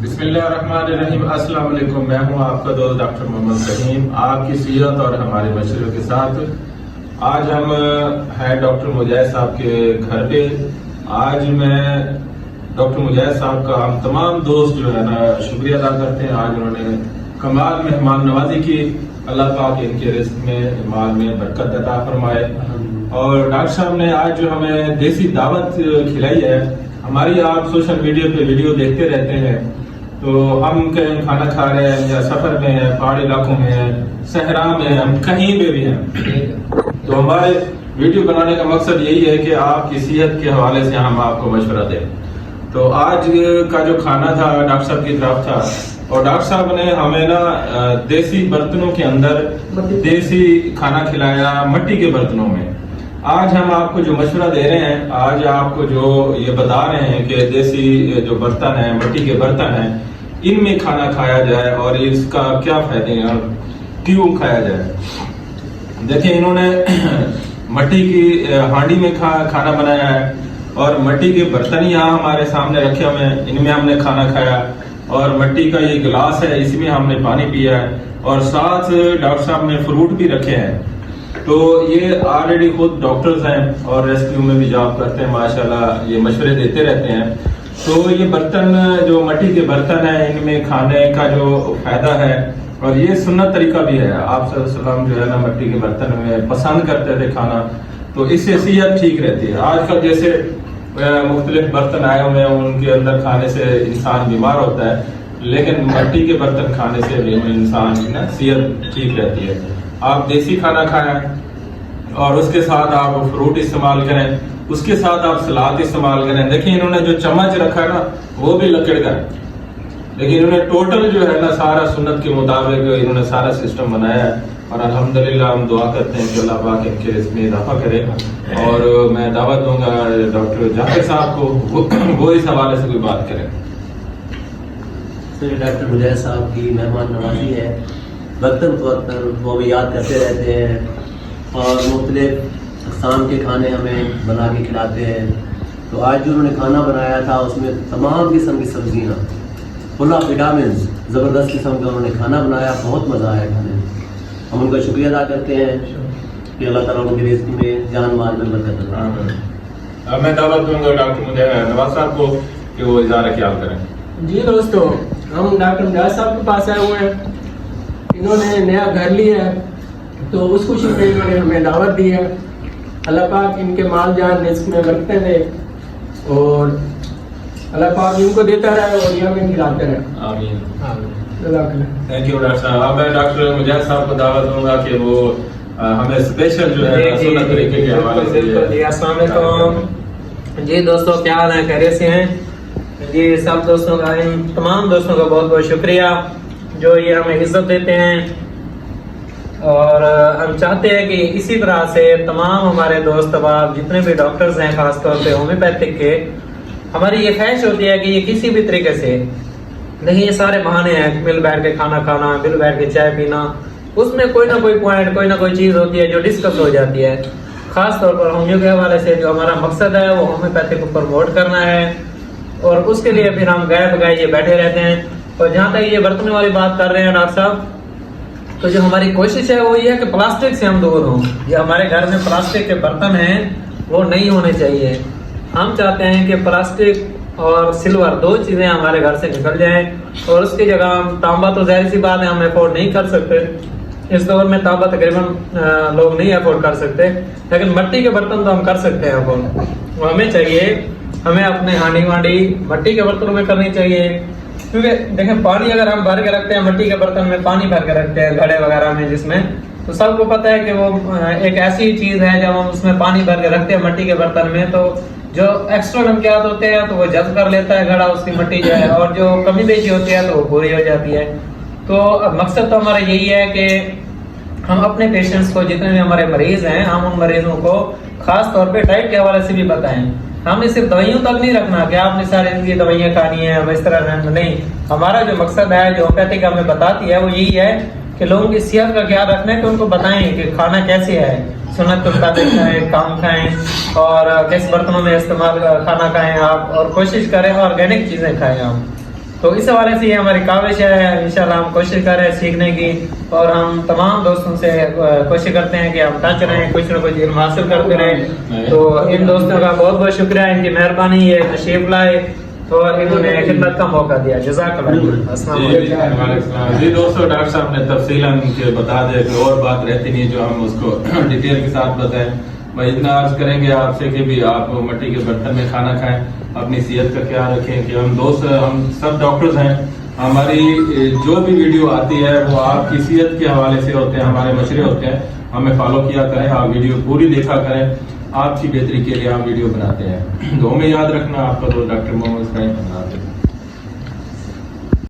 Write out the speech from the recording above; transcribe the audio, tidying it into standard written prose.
بسم اللہ الرحمن الرحیم۔ السلام علیکم، میں ہوں آپ کا دوست ڈاکٹر محمد فہیم، آپ کی صحت اور ہمارے مشورے کے ساتھ۔ آج ہم ہیں ڈاکٹر مجاہد صاحب کے گھر پہ۔ آج میں ڈاکٹر مجاہد صاحب کا ہم تمام دوست جو ہے نا شکریہ ادا کرتے ہیں۔ آج انہوں نے کمال مہمان نوازی کی، اللہ پاک ان کے رزق میں مال میں برکت عطا فرمائے۔ اور ڈاکٹر صاحب نے آج جو ہمیں دیسی دعوت کھلائی ہے، ہماری آپ سوشل میڈیا پہ ویڈیو دیکھتے رہتے ہیں، تو ہم کہیں کھانا کھا رہے ہیں یا سفر میں ہیں، پہاڑی علاقوں میں ہیں، صحرا میں ہیں، ہم کہیں پہ بھی ہیں، تو ہمارے ویڈیو بنانے کا مقصد یہی ہے کہ آپ کی صحت کے حوالے سے ہم آپ کو مشورہ دیں۔ تو آج کا جو کھانا تھا ڈاکٹر صاحب کی طرف تھا، اور ڈاکٹر صاحب نے ہمیں نا دیسی برتنوں کے اندر دیسی کھانا کھلایا، مٹی کے برتنوں میں۔ آج ہم آپ کو جو مشورہ دے رہے ہیں، آج آپ کو جو یہ بتا رہے ہیں کہ دیسی جو برتن ہیں، مٹی کے برتن ہیں، ان میں کھانا کھایا جائے اور اس کا کیا فائدے ہیں اور کیوں کھایا جائے۔ دیکھیں، انہوں نے مٹی کی ہانڈی میں کھانا بنایا ہے، اور مٹی کے برتن یہاں ہمارے سامنے رکھے ہوئے ہیں، ان میں ہم نے کھانا کھایا، اور مٹی کا یہ گلاس ہے، اس میں ہم نے پانی پیا ہے، اور ساتھ ڈاکٹر صاحب نے فروٹ بھی رکھے ہیں۔ تو یہ آلریڈی خود ڈاکٹرز ہیں اور ریسکیو میں بھی جاب کرتے ہیں، ماشاءاللہ یہ مشورے دیتے رہتے ہیں۔ تو یہ برتن جو مٹی کے برتن ہیں، ان میں کھانے کا جو فائدہ ہے، اور یہ سنت طریقہ بھی ہے۔ آپ صلی اللہ علیہ وسلم جو ہے نا مٹی کے برتن میں پسند کرتے تھے کھانا، تو اس سے صحت ٹھیک رہتی ہے۔ آج کل جیسے مختلف برتن آئے ہوئے ہیں، ان کے اندر کھانے سے انسان بیمار ہوتا ہے، لیکن مٹی کے برتن کھانے سے بھی انسان کی نا صحت ٹھیک رہتی ہے۔ آپ دیسی کھانا کھائیں، اور اس کے ساتھ آپ فروٹ استعمال کریں، اس کے ساتھ آپ سلاد استعمال کریں۔ دیکھیں، انہوں نے جو چمچ رکھا ہے نا، وہ بھی لکڑ کا ہے، لیکن انہوں نے ٹوٹل جو ہے نا سارا سنت کے مطابق انہوں نے سارا سسٹم بنایا ہے، اور الحمدللہ ہم دعا کرتے ہیں کہ اللہ پاک ان کے رزق میں اضافہ کرے۔ اور میں دعوت دوں گا ڈاکٹر جعفر صاحب کو، وہ اس حوالے سے کوئی بات کریں۔ ڈاکٹر مجاہد صاحب کی مہمان نوازی ہے، وقتاً فوقتاً وہ بھی یاد کرتے رہتے ہیں، اور مختلف اقسام کے کھانے ہمیں بنا کے کھلاتے ہیں۔ تو آج جو انہوں نے کھانا بنایا تھا، اس میں تمام قسم کی سبزیاں، فل آف وٹامنز، زبردست قسم کا انہوں نے کھانا بنایا، بہت مزہ آیا کھانے میں۔ ہم ان کا شکریہ ادا کرتے ہیں کہ اللہ تعالیٰ ان کے رزق میں جان مال میں برکت عطا فرمائے۔ اب میں دعوت دوں گا ڈاکٹر نواز صاحب کو کہ وہ اظہار خیال کریں۔ جی دوستو، ہم ڈاکٹر مجاہد صاحب کے پاس آئے ہوئے ہیں۔ انہوں نے نیا گھر لیا ہے، تو اس خوشی میں انہوں نے ہمیں دعوت دی ہے۔ اللہ پاک ان کے مال جان رزق میں برکتیں دے، اور اللہ پاک ان کو دیتا رہے اور یہ ہمیں کھلاتے رہے۔ آمین۔ تھینک یو ڈاکٹر صاحب۔ اب میں ڈاکٹر مجاہد صاحب کو دعوت دوں گا کہ وہ ہمیں اسپیشل جو ہے سنت طریقے کے حوالے سے۔ جی السلام علیکم جی دوستوں، کیا حال ہے؟ خیریت سے ہیں جی؟ سب دوستوں کا، تمام دوستوں کا بہت بہت شکریہ جو یہ ہمیں عزت دیتے ہیں، اور ہم چاہتے ہیں کہ اسی طرح سے تمام ہمارے دوست احباب جتنے بھی ڈاکٹرز ہیں، خاص طور پہ ہومیوپیتھک کے، ہماری یہ خواہش ہوتی ہے کہ یہ کسی بھی طریقے سے، نہیں یہ سارے بہانے ہیں، مل بیٹھ کے کھانا کھانا، مل بیٹھ کے چائے پینا، اس میں کوئی نہ کوئی پوائنٹ، کوئی نہ کوئی چیز ہوتی ہے جو ڈسکس ہو جاتی ہے۔ خاص طور پر ہومیو کے حوالے سے جو ہمارا مقصد ہے وہ ہومیوپیتھی کو پروموٹ کرنا ہے، اور اس کے لیے پھر ہم گائے بگائے یہ بیٹھے رہتے ہیں۔ اور جہاں تک یہ برتنوں والی بات کر رہے ہیں ڈاکٹر صاحب، تو جو ہماری کوشش ہے وہ یہ ہے کہ پلاسٹک سے ہم دور ہوں۔ جو ہمارے گھر میں پلاسٹک کے برتن ہیں وہ نہیں ہونے چاہیے۔ ہم چاہتے ہیں کہ پلاسٹک اور سلور دو چیزیں ہمارے گھر سے نکل جائیں، اور اس کی جگہ ہم تانبا، تو ظاہر سی بات ہے ہم افورڈ نہیں کر سکتے، اس دور میں تانبا تقریباً لوگ نہیں افورڈ کر سکتے، لیکن مٹی کے برتن تو ہم کر سکتے ہیں افورڈ۔ ہمیں چاہیے، ہمیں اپنے ہانڈی وانڈی مٹی کے برتنوں میں کرنی چاہیے، کیونکہ دیکھیں پانی اگر ہم بھر کے رکھتے ہیں، مٹی کے برتن میں پانی بھر کے رکھتے ہیں گھڑے وغیرہ میں جس میں، تو سب کو پتہ ہے کہ وہ ایک ایسی چیز ہے جب ہم اس میں پانی بھر کے رکھتے ہیں مٹی کے برتن میں، تو جو ایکسٹرا نمکیات ہوتے ہیں تو وہ جذب کر لیتا ہے گھڑا، اس کی مٹی جو ہے، اور جو کمی بیشی ہوتی ہے تو وہ پوری ہو جاتی ہے۔ تو مقصد تو ہمارا یہی ہے کہ ہم اپنے پیشنٹس کو، جتنے بھی ہمارے مریض ہیں، ہم ان مریضوں کو خاص طور پہ ڈائٹ کے حوالے سے بھی بتائیں۔ ہمیں صرف دوائیوں تک نہیں رکھنا کہ آپ نے سارے دن کی دوائیاں کھانی ہیں، اس طرح نہیں۔ ہمارا جو مقصد ہے، جو ہومیوپیتھک ہمیں بتاتی ہے، وہ یہی ہے کہ لوگوں کی صحت کا خیال رکھنا ہے، کہ ان کو بتائیں کہ کھانا کیسے ہے، سنت کے مطابق کھائیں، کام کھائیں، اور کس برتنوں میں استعمال کھانا کھائیں آپ، اور کوشش کریں آرگینک چیزیں کھائیں آپ۔ تو اس حوالے سے یہ ہماری کاوش ہے، انشاءاللہ ہم کوشش کر رہے ہیں سیکھنے کی، اور ہم تمام دوستوں سے کوشش کرتے ہیں کہ ہم ٹچ رہیں، کچھ نہ کچھ علم حاصل کرتے رہیں۔ تو ان دوستوں کا بہت بہت شکریہ، ان کی مہربانی یہ تشریف لائے اور انہوں نے خدمت کا موقع دیا، جزاک اللہ۔ السلام علیکم۔ جی دوستوں، ڈاکٹر صاحب نے تفصیلاً بتا دیا کہ اور بات رہتی نہیں جو ہم اس کو ڈیٹیل کے ساتھ بتائیں۔ میں اتنا عرض کریں گے آپ سے کہ بھی آپ مٹی کے برتن میں کھانا کھائیں، اپنی صحت کا خیال رکھیں، کہ ہم سب ڈاکٹرز ہیں، ہماری جو بھی ویڈیو آتی ہے وہ آپ کی صحت کے حوالے سے ہوتے ہیں، ہمارے مشورے ہوتے ہیں، ہمیں فالو کیا کریں، آپ ویڈیو پوری دیکھا کریں، آپ کی بہتری کے لیے ہم ویڈیو بناتے ہیں۔ دعا میں یاد رکھنا، آپ کا دوست ڈاکٹر محمد فہیم۔